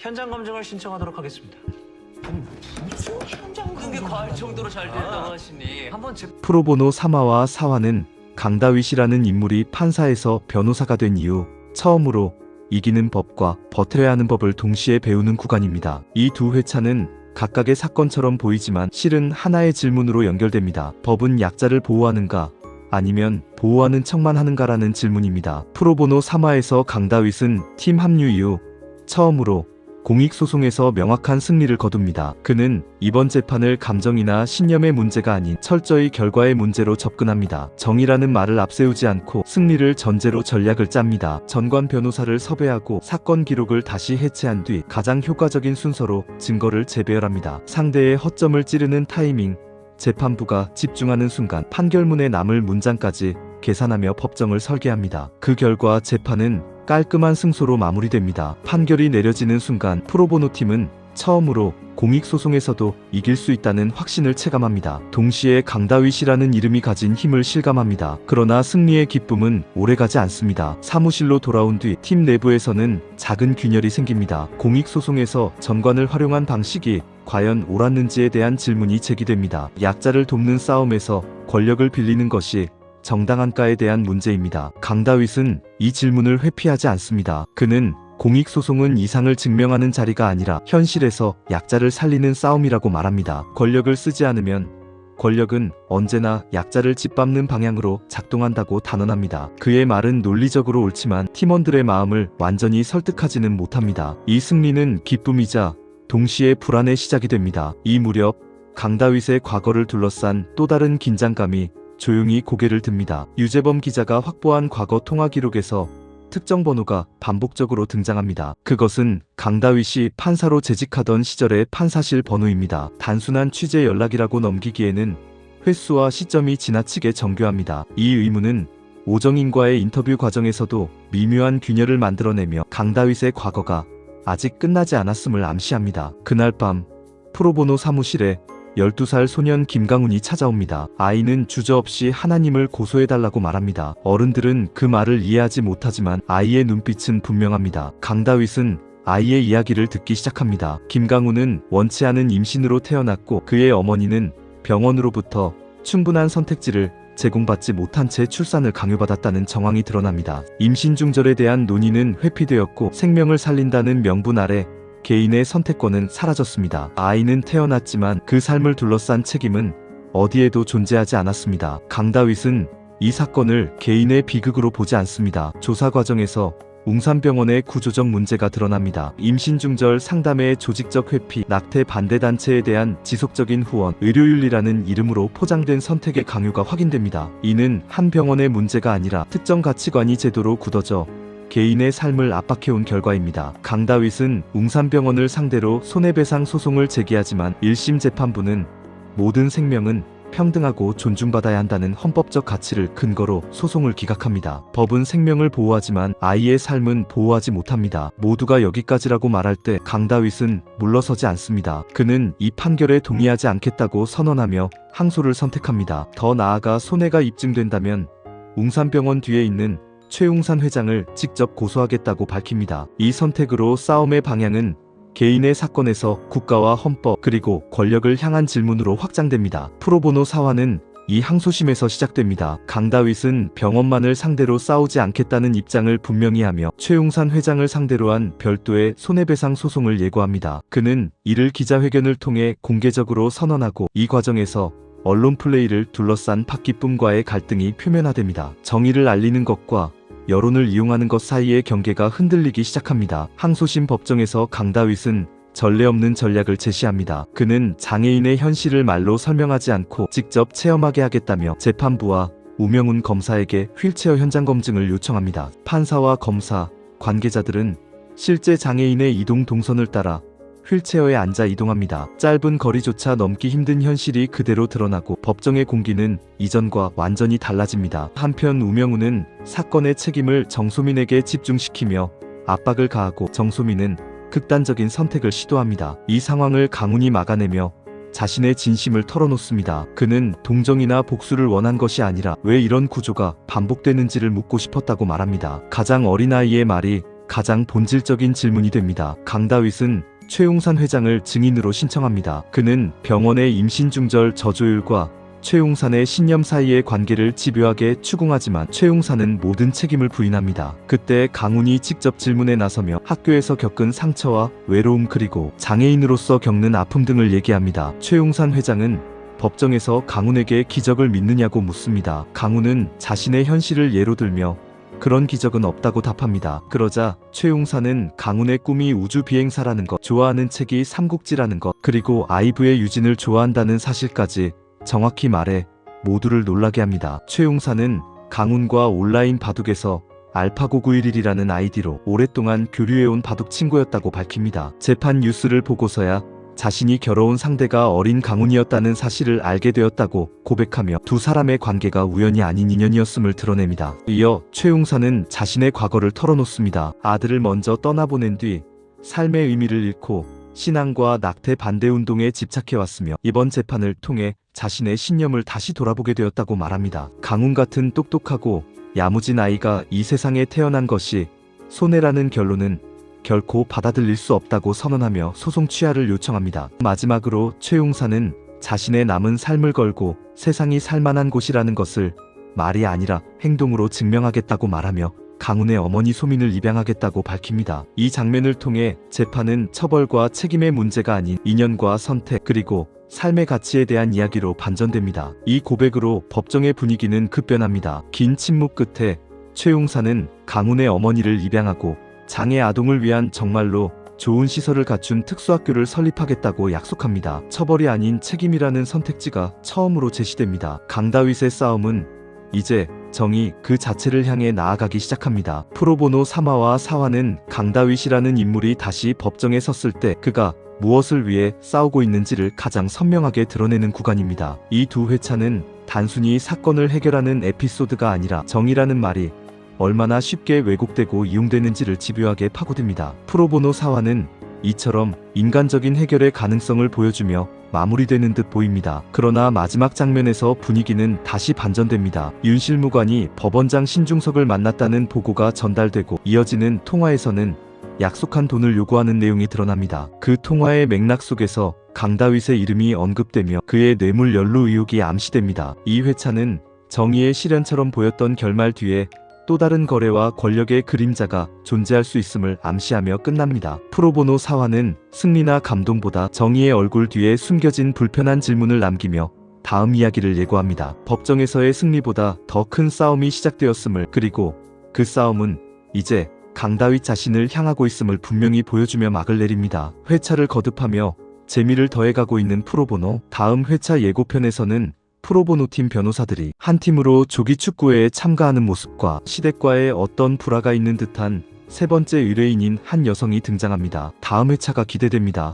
현장 검증을 신청하도록 하겠습니다. 현장 검증 과할 정도로 잘 된다고 하시니 한번 프로보노 3화와 4화는 강다윗이라는 인물이 판사에서 변호사가 된 이후 처음으로 이기는 법과 버텨야 하는 법을 동시에 배우는 구간입니다. 이 두 회차는 각각의 사건처럼 보이지만 실은 하나의 질문으로 연결됩니다. 법은 약자를 보호하는가 아니면 보호하는 척만 하는가라는 질문입니다. 프로보노 3화에서 강다윗은 팀 합류 이후 처음으로 공익소송에서 명확한 승리를 거둡니다. 그는 이번 재판을 감정이나 신념의 문제가 아닌 철저히 결과의 문제로 접근합니다. 정의라는 말을 앞세우지 않고 승리를 전제로 전략을 짭니다. 전관 변호사를 섭외하고 사건 기록을 다시 해체한 뒤 가장 효과적인 순서로 증거를 재배열합니다. 상대의 허점을 찌르는 타이밍, 재판부가 집중하는 순간 판결문에 남을 문장까지 계산하며 법정을 설계합니다. 그 결과 재판은 깔끔한 승소로 마무리됩니다. 판결이 내려지는 순간 프로보노 팀은 처음으로 공익소송에서도 이길 수 있다는 확신을 체감합니다. 동시에 강다윗이라는 이름이 가진 힘을 실감합니다. 그러나 승리의 기쁨은 오래가지 않습니다. 사무실로 돌아온 뒤 팀 내부에서는 작은 균열이 생깁니다. 공익소송에서 전관을 활용한 방식이 과연 옳았는지에 대한 질문이 제기됩니다. 약자를 돕는 싸움에서 권력을 빌리는 것이 정당한가에 대한 문제입니다. 강다윗은 이 질문을 회피하지 않습니다. 그는 공익소송은 이상을 증명하는 자리가 아니라 현실에서 약자를 살리는 싸움이라고 말합니다. 권력을 쓰지 않으면 권력은 언제나 약자를 짓밟는 방향으로 작동한다고 단언합니다. 그의 말은 논리적으로 옳지만 팀원들의 마음을 완전히 설득하지는 못합니다. 이 승리는 기쁨이자 동시에 불안의 시작이 됩니다. 이 무렵 강다윗의 과거를 둘러싼 또 다른 긴장감이 조용히 고개를 듭니다. 유재범 기자가 확보한 과거 통화 기록에서 특정 번호가 반복적으로 등장합니다. 그것은 강다윗이 판사로 재직하던 시절의 판사실 번호입니다. 단순한 취재 연락이라고 넘기기에는 횟수와 시점이 지나치게 정교합니다. 이 의문은 오정인과의 인터뷰 과정에서도 미묘한 균열을 만들어내며 강다윗의 과거가 아직 끝나지 않았음을 암시합니다. 그날 밤 프로보노 사무실에 12살 소년 김강훈이 찾아옵니다. 아이는 주저없이 하나님을 고소해달라고 말합니다. 어른들은 그 말을 이해하지 못하지만 아이의 눈빛은 분명합니다. 강다윗은 아이의 이야기를 듣기 시작합니다. 김강훈은 원치 않은 임신으로 태어났고 그의 어머니는 병원으로부터 충분한 선택지를 제공받지 못한 채 출산을 강요받았다는 정황이 드러납니다. 임신 중절에 대한 논의는 회피되었고 생명을 살린다는 명분 아래 개인의 선택권은 사라졌습니다. 아이는 태어났지만 그 삶을 둘러싼 책임은 어디에도 존재하지 않았습니다. 강다윗은 이 사건을 개인의 비극으로 보지 않습니다. 조사 과정에서 웅산병원의 구조적 문제가 드러납니다. 임신 중절 상담의 조직적 회피, 낙태 반대 단체에 대한 지속적인 후원, 의료윤리라는 이름으로 포장된 선택의 강요가 확인됩니다. 이는 한 병원의 문제가 아니라 특정 가치관이 제도로 굳어져 개인의 삶을 압박해온 결과입니다. 강다윗은 웅산병원을 상대로 손해배상 소송을 제기하지만 1심 재판부는 모든 생명은 평등하고 존중받아야 한다는 헌법적 가치를 근거로 소송을 기각합니다. 법은 생명을 보호하지만 아이의 삶은 보호하지 못합니다. 모두가 여기까지라고 말할 때 강다윗은 물러서지 않습니다. 그는 이 판결에 동의하지 않겠다고 선언하며 항소를 선택합니다. 더 나아가 손해가 입증된다면 웅산병원 뒤에 있는 최웅산 회장을 직접 고소하겠다고 밝힙니다. 이 선택으로 싸움의 방향은 개인의 사건에서 국가와 헌법 그리고 권력을 향한 질문으로 확장됩니다. 프로보노 사화는 이 항소심에서 시작됩니다. 강다윗은 병원만을 상대로 싸우지 않겠다는 입장을 분명히 하며 최웅산 회장을 상대로 한 별도의 손해배상 소송을 예고합니다. 그는 이를 기자회견을 통해 공개적으로 선언하고 이 과정에서 언론 플레이를 둘러싼 박기쁨과의 갈등이 표면화됩니다. 정의를 알리는 것과 여론을 이용하는 것 사이의 경계가 흔들리기 시작합니다. 항소심 법정에서 강다윗은 전례 없는 전략을 제시합니다. 그는 장애인의 현실을 말로 설명하지 않고 직접 체험하게 하겠다며 재판부와 우명훈 검사에게 휠체어 현장 검증을 요청합니다. 판사와 검사, 관계자들은 실제 장애인의 이동 동선을 따라 휠체어에 앉아 이동합니다. 짧은 거리조차 넘기 힘든 현실이 그대로 드러나고 법정의 공기는 이전과 완전히 달라집니다. 한편 우명우는 사건의 책임을 정소민에게 집중시키며 압박을 가하고 정소민은 극단적인 선택을 시도합니다. 이 상황을 강훈이 막아내며 자신의 진심을 털어놓습니다. 그는 동정이나 복수를 원한 것이 아니라 왜 이런 구조가 반복되는지를 묻고 싶었다고 말합니다. 가장 어린 아이의 말이 가장 본질적인 질문이 됩니다. 강다윗은 최용산 회장을 증인으로 신청합니다. 그는 병원의 임신중절 저조율과 최용산의 신념 사이의 관계를 집요하게 추궁하지만 최용산은 모든 책임을 부인합니다. 그때 강훈이 직접 질문에 나서며 학교에서 겪은 상처와 외로움 그리고 장애인으로서 겪는 아픔 등을 얘기합니다. 최용산 회장은 법정에서 강훈에게 기적을 믿느냐고 묻습니다. 강훈은 자신의 현실을 예로 들며 그런 기적은 없다고 답합니다. 그러자 최용산은 강훈의 꿈이 우주 비행사라는 것, 좋아하는 책이 삼국지라는 것, 그리고 아이브의 유진을 좋아한다는 사실까지 정확히 말해 모두를 놀라게 합니다. 최용산은 강훈과 온라인 바둑에서 알파991이라는 아이디로 오랫동안 교류해온 바둑 친구였다고 밝힙니다. 재판 뉴스를 보고서야 자신이 겨뤄온 상대가 어린 강훈이었다는 사실을 알게 되었다고 고백하며 두 사람의 관계가 우연이 아닌 인연이었음을 드러냅니다. 이어 최용산은 자신의 과거를 털어놓습니다. 아들을 먼저 떠나보낸 뒤 삶의 의미를 잃고 신앙과 낙태 반대 운동에 집착해왔으며 이번 재판을 통해 자신의 신념을 다시 돌아보게 되었다고 말합니다. 강훈 같은 똑똑하고 야무진 아이가 이 세상에 태어난 것이 손해라는 결론은 결코 받아들일 수 없다고 선언하며 소송 취하를 요청합니다. 마지막으로 최용산은 자신의 남은 삶을 걸고 세상이 살만한 곳이라는 것을 말이 아니라 행동으로 증명하겠다고 말하며 강훈의 어머니 소민을 입양하겠다고 밝힙니다. 이 장면을 통해 재판은 처벌과 책임의 문제가 아닌 인연과 선택 그리고 삶의 가치에 대한 이야기로 반전됩니다. 이 고백으로 법정의 분위기는 급변합니다. 긴 침묵 끝에 최용산은 강훈의 어머니를 입양하고 장애 아동을 위한 정말로 좋은 시설을 갖춘 특수학교를 설립하겠다고 약속합니다. 처벌이 아닌 책임이라는 선택지가 처음으로 제시됩니다. 강다윗의 싸움은 이제 정의 그 자체를 향해 나아가기 시작합니다. 프로보노 3화와 4화는 강다윗이라는 인물이 다시 법정에 섰을 때 그가 무엇을 위해 싸우고 있는지를 가장 선명하게 드러내는 구간입니다. 이 두 회차는 단순히 사건을 해결하는 에피소드가 아니라 정의라는 말이 얼마나 쉽게 왜곡되고 이용되는지를 집요하게 파고듭니다. 프로보노 4화는 이처럼 인간적인 해결의 가능성을 보여주며 마무리되는 듯 보입니다. 그러나 마지막 장면에서 분위기는 다시 반전됩니다. 윤실무관이 법원장 신중석을 만났다는 보고가 전달되고 이어지는 통화에서는 약속한 돈을 요구하는 내용이 드러납니다. 그 통화의 맥락 속에서 강다윗의 이름이 언급되며 그의 뇌물 연루 의혹이 암시됩니다. 이 회차는 정의의 실현처럼 보였던 결말 뒤에 또 다른 거래와 권력의 그림자가 존재할 수 있음을 암시하며 끝납니다. 프로보노 4화는 승리나 감동보다 정의의 얼굴 뒤에 숨겨진 불편한 질문을 남기며 다음 이야기를 예고합니다. 법정에서의 승리보다 더 큰 싸움이 시작되었음을 그리고 그 싸움은 이제 강다윗 자신을 향하고 있음을 분명히 보여주며 막을 내립니다. 회차를 거듭하며 재미를 더해가고 있는 프로보노. 다음 회차 예고편에서는 프로보노팀 변호사들이 한 팀으로 조기 축구회에 참가하는 모습과 시댁과의 어떤 불화가 있는 듯한 세 번째 의뢰인인 한 여성이 등장합니다. 다음 회차가 기대됩니다.